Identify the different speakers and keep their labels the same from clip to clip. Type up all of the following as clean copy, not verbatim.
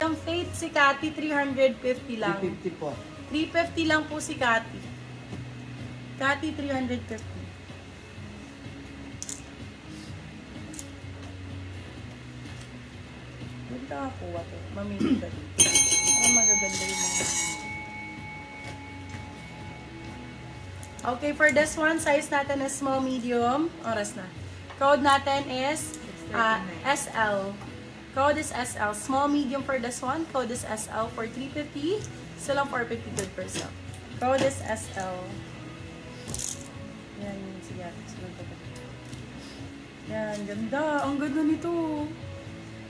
Speaker 1: Ang Faith, si Cathy, 350 lang.
Speaker 2: 350 po.
Speaker 1: 350 lang po si Cathy. Cathy, 350. Hindi ka kakuha to. Mamili ka dito. Ay, magaganda yung mga. Okay, for this one, size natin is small, medium. Oras na. Code natin is SL. Code is SL. Small, medium for this one. Code is SL for 350. Still lang 450 good per sale. Code is SL. Yan, sige. Yan, ganda. Ang ganda nito.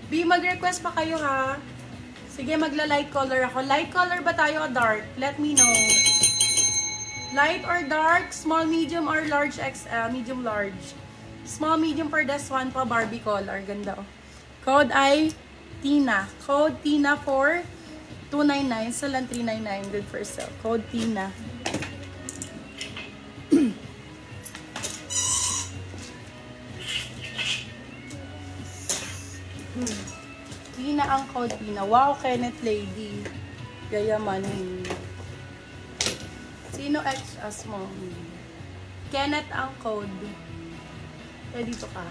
Speaker 1: B, mag-request pa kayo ha. Sige, magla-light color ako. Light color ba tayo o dark? Let me know. Light or dark? Small, medium, or large XL? Medium, large. Small, medium for this one pa. Barbie color. Ganda oh. Code ay Tina. Code Tina for 299. So lang 399. Good for sale. Code Tina. Tina ang code Tina. Wow, Kenneth Lady. Gayamanin. Sino XS mo? Kenneth ang code. Kaya dito ka.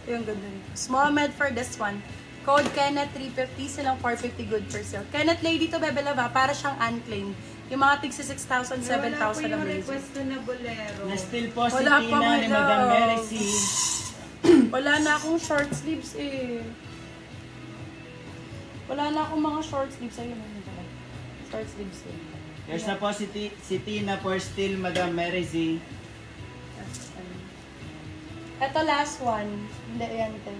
Speaker 1: Ito yung ganda nito. Small med for this one. Code Kenneth 350. Silang 450 good for sale. Kenneth Lady to Bebe Lava. Para siyang unclaimed. Yung mga tigsa 6,000, 7,000
Speaker 3: Wala po
Speaker 1: ang
Speaker 3: yung
Speaker 1: razor.
Speaker 3: request ko na bolero.
Speaker 2: Na-still po si
Speaker 1: Wala pa,
Speaker 2: Tina
Speaker 1: my
Speaker 2: ni Madam
Speaker 1: love.
Speaker 2: Mary C.
Speaker 1: Wala na akong short sleeves eh. Wala na akong mga short sleeves. Ayun, ayun pala. Short sleeves eh.
Speaker 2: There's na po si Tina for still Madam Mary C.
Speaker 1: Ito last one. Hindi, ayan ito.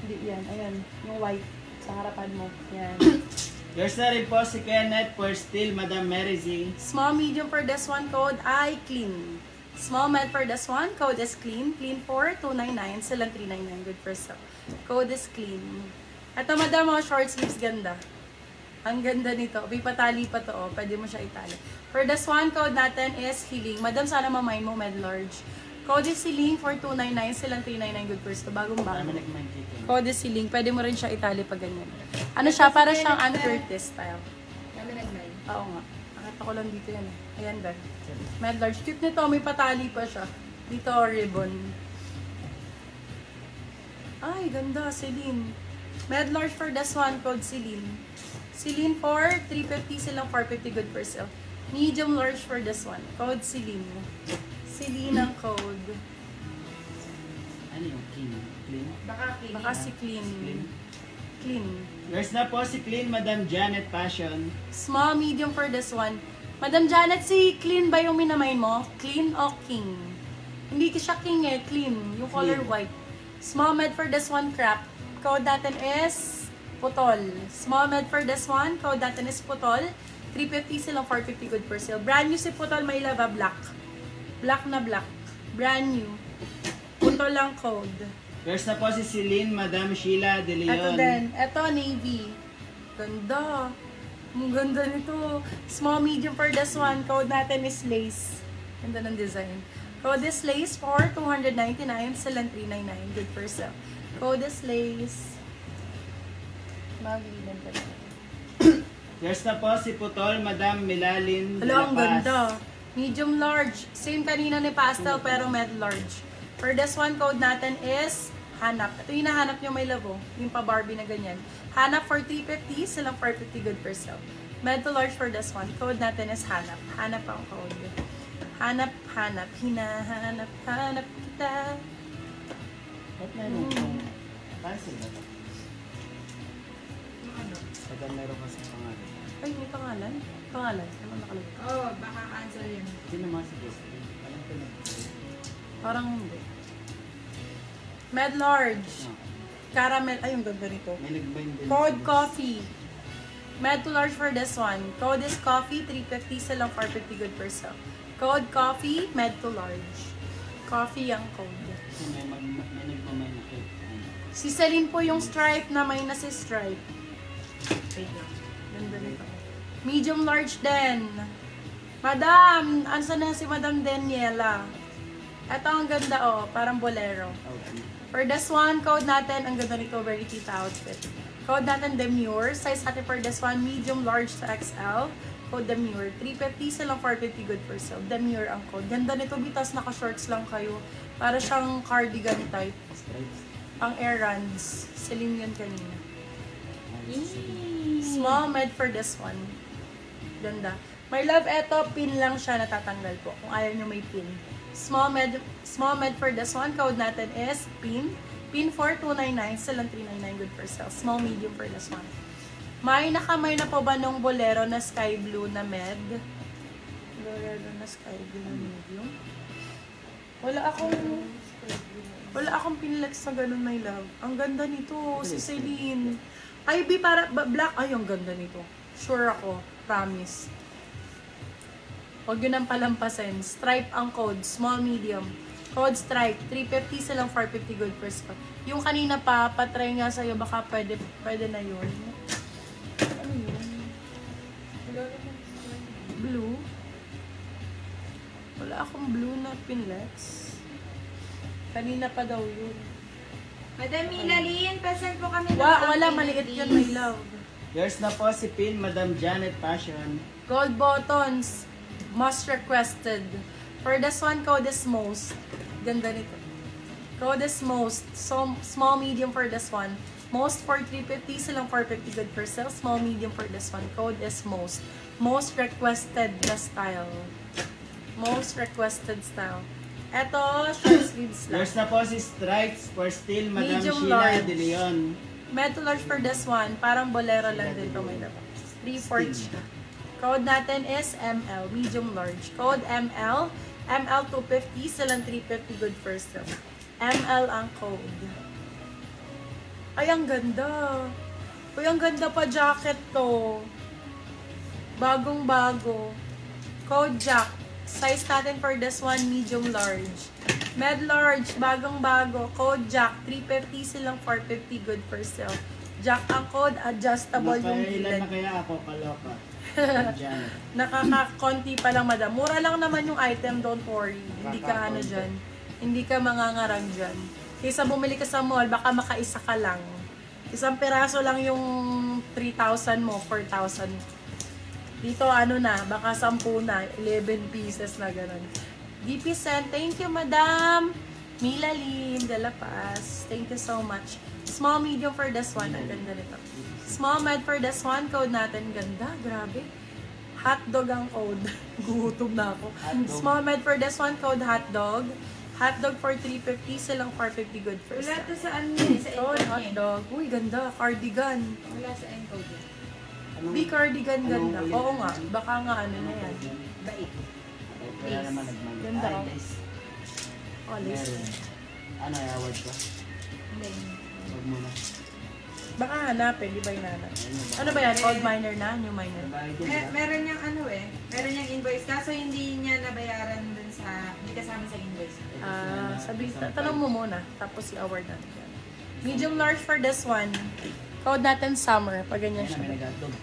Speaker 1: Hindi yan. Ayan. Yung white. Sa harapan mo. Yan.
Speaker 2: There's na rin po si Kenneth for still Madam Mary C.
Speaker 1: Small, medium for this one. Code I clean. Small med for this one. Code is clean. Clean for 299. Silang 399. Good for sale. Code is clean. Ito madam, mga short sleeves ganda. Ang ganda nito. May patali pa to. Oh. Pwede mo siya itali. For this one, code natin is healing. Madam, sana mamain mo med large. Code is healing for 299. Silang 399. Good for sale. Bagong bago.
Speaker 2: Naman nagmantika.
Speaker 1: Code is healing. Pwede mo rin siya itali pag ganyan. Ano siya? Para siyang Ann Curtis style.
Speaker 3: Kami nag-live.
Speaker 1: Oo nga. Nakita ko lang dito yan. Ayan ba? Med large. Cute nito. May patali pa siya. Dito, ribbon. Ay, ganda. Celine. Med large for this one. Code Celine. Celine for 350. Silang 450. Good for sale. Medium large for this one. Code Celine. Celine ang code.
Speaker 2: Ano yung clean? Clean?
Speaker 3: Baka clean.
Speaker 1: Baka si Clean. Clean.
Speaker 2: There's na po si Clean Madam Janet Passion.
Speaker 1: Small, medium for this one. Madam Janet, si Clean ba yung minamain mo? Clean o King? Hindi ka siya King eh. Clean. Yung color
Speaker 2: Clean.
Speaker 1: white. Small med for this one, crap. Code natin is putol. Small med for this one. Code natin is putol. 350 silang 450 good for sale. Brand new si putol, may lava black. Black na black. Brand new. Putol lang code.
Speaker 2: There's na po si Celine Madam Sheila De Leon.
Speaker 1: Ito din. Ito, navy. Ganda. Ang ganda nito. Small, medium for this one. Code natin is lace. Ganda ng design. Code is lace for 299. Silang 399. Good for sale. Code is lace. Magilan pa rin.
Speaker 2: There's na po si Putol Madam Milalin De
Speaker 1: Hello,
Speaker 2: La
Speaker 1: ang
Speaker 2: Paz.
Speaker 1: ganda. Medium large. Same kanina ni pastel pero med large. For this one, code natin is hanap. Ito yung nahanap nyo may labo. Yung pa Barbie na ganyan. Hanap for 350. Silang 450 good per sale. Med to large for this one. Code natin is hanap. Hanap ang code. Hanap, hanap. Hinahanap, hanap kita.
Speaker 2: Ba't meron kong cancel ba ito?
Speaker 3: Ano?
Speaker 2: Pagka meron kasi pangalan.
Speaker 1: Ay, may pangalan. Pangalan. Ano nakalagay?
Speaker 3: Oh, baka cancel yun.
Speaker 2: Hindi naman si Christy. Alam ko na.
Speaker 1: Parang hindi. Med large.
Speaker 2: Ah,
Speaker 1: Caramel. Ay, yung ganda nito.
Speaker 2: may nag-bind din.
Speaker 1: Code
Speaker 2: si-
Speaker 1: coffee. Med to large for this one. Code is coffee, 350 silang 450 good per sale. Code coffee, med to large. Coffee ang code.
Speaker 2: So, may nagmamay na cake.
Speaker 1: Si Celine po yung stripe na may na si stripe.
Speaker 3: Wait lang.
Speaker 1: Ganda nito. Medium large din. Madam, ansa na si Madam Daniela? Ito ang ganda oh, parang bolero.
Speaker 2: Okay.
Speaker 1: For this one, code natin, ang ganda nito, very cute outfit. Code natin Demure. Size natin for this one, medium, large to XL. Code Demure. 350 silang 450 good for sale. Demure ang code. Ganda nito, bitas naka-shorts lang kayo. Para siyang cardigan type.
Speaker 2: Stripes.
Speaker 1: Pang errands. Celine yun kanina.
Speaker 3: Yee!
Speaker 1: Small med for this one. Ganda. My love, eto, pin lang siya natatanggal po. Kung ayaw nyo may pin. Small med for this one. Code natin is pin. Pin 4299. Silang 399 good for sale. Small medium for this one. May nakamay na po ba nung bolero na sky blue na med? Bolero na sky blue na medium? Wala akong pinlex na ganun, my love. Ang ganda nito, si Celine. Ay, B, para, black. Ay, ang ganda nito. Sure ako. Promise. Huwag yun ang palampasin. Stripe ang code. Small, medium. Code stripe. 350 silang 450 good per spot. Yung kanina pa, patry nga sa'yo, baka pwede na yun. Ano yun? Blue? Wala akong blue na pinlex. Kanina pa daw yun.
Speaker 3: Madam Milalyn, present po kami ng
Speaker 1: Wala,
Speaker 3: aking
Speaker 1: maliit
Speaker 3: please.
Speaker 1: yun, my love.
Speaker 2: Yours na po si Pin, Madam Janet Passion.
Speaker 1: Gold buttons, most requested. For this one, code is most. Ganda nito. Code is most. So, small, medium for this one. Most for 350, silang 450 good for sale. Small, medium for this one. Code is most. Most requested na style. Most requested style. Eto, short sleeves lang.
Speaker 2: Yours na po si Stripes for Steel, Madam
Speaker 1: Medium
Speaker 2: Sheila
Speaker 1: large.
Speaker 2: De Leon.
Speaker 1: Med to large for this one. Parang bolero lang din to, may labas. 3/4 siya. Code natin is ML, medium large. Code ML, ML 250, silang 350 good first sale. ML ang code. Ay, ang ganda. Uy, ang ganda pa jacket to. Bagong bago. Code Jack. Size natin for this one, medium large. Med large, bagong bago. Code Jack, 350 silang 450 good for sale. Jack ang code, adjustable yung
Speaker 2: Nakailan na
Speaker 1: gilid.
Speaker 2: kaya ako, kaloka? Madam Janet.
Speaker 1: Nakaka-konti pa lang, madam. Mura lang naman yung item, don't worry. Hindi ka ano dyan. Hindi ka mangangarang dyan. Kaysa bumili ka sa mall, baka makaisa ka lang. Isang piraso lang yung 3,000 mo, 4,000. Dito ano na, baka 10 na, 11 pieces na gano'n. DP Sen, thank you, madam. Milalyn de La Paz, thank you so much. Small, medium for this one. Ang ganda nito. Small med for this one. Code natin. Ganda. Grabe. Hotdog ang code. Gutom na ako.
Speaker 2: Hotdog.
Speaker 1: Small med for this one. Code hotdog. Hotdog for 350. Silang 450 good first.
Speaker 3: Wala to sa ano eh, sa
Speaker 1: Code
Speaker 3: encode niya.
Speaker 1: hotdog. Uy, ganda. Cardigan.
Speaker 3: Wala sa encode niya.
Speaker 1: Di cardigan ganda.
Speaker 2: ulit?
Speaker 1: Oo nga. Baka nga ano na yan.
Speaker 3: Bait.
Speaker 2: Kaya naman nagmali.
Speaker 1: Ganda.
Speaker 2: Ay, guys.
Speaker 1: Olive.
Speaker 2: Meron. Ano, ay award ka?
Speaker 3: Hindi.
Speaker 2: Huwag muna.
Speaker 1: Baka hanapin. Di ba yung nana? Ano ba yan? Old minor na? New minor?
Speaker 2: Bayad yan, ba?
Speaker 3: Meron niyang ano eh. Meron niyang invoice. Kaso hindi niya nabayaran dun sa, hindi kasama sa invoice.
Speaker 1: Tanong mo muna. Tapos i-award natin yan. Medium large for this one. Code natin summer. Pag ganyan
Speaker 2: Ayun na, may
Speaker 1: siya.
Speaker 2: naghatog.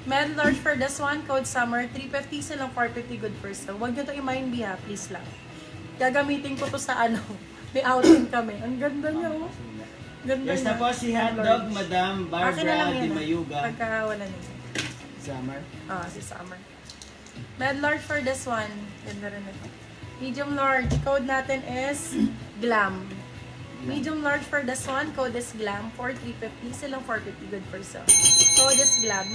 Speaker 1: Med large for this one. Code summer. 350 silang 450 good for sale. Huwag nyo to i-mind be ha. Please lang. Gagamitin ko to sa ano. May outing kami. Ang ganda niya oh. Ganda
Speaker 2: Yours
Speaker 1: niya.
Speaker 2: na po si
Speaker 1: Med
Speaker 2: Hotdog,
Speaker 1: large.
Speaker 2: Madam
Speaker 1: Akin na lang
Speaker 2: Barbara
Speaker 1: yan,
Speaker 2: Di
Speaker 1: ah.
Speaker 2: Mayuga.
Speaker 1: Pagka wala na yun.
Speaker 2: Summer.
Speaker 1: Si Summer. Med large for this one. Ganda rin ito. Medium large. Code natin is Glam. Medium large for this one. Code is Glam. For 350. Silang 450 good for sale. Code is Glam.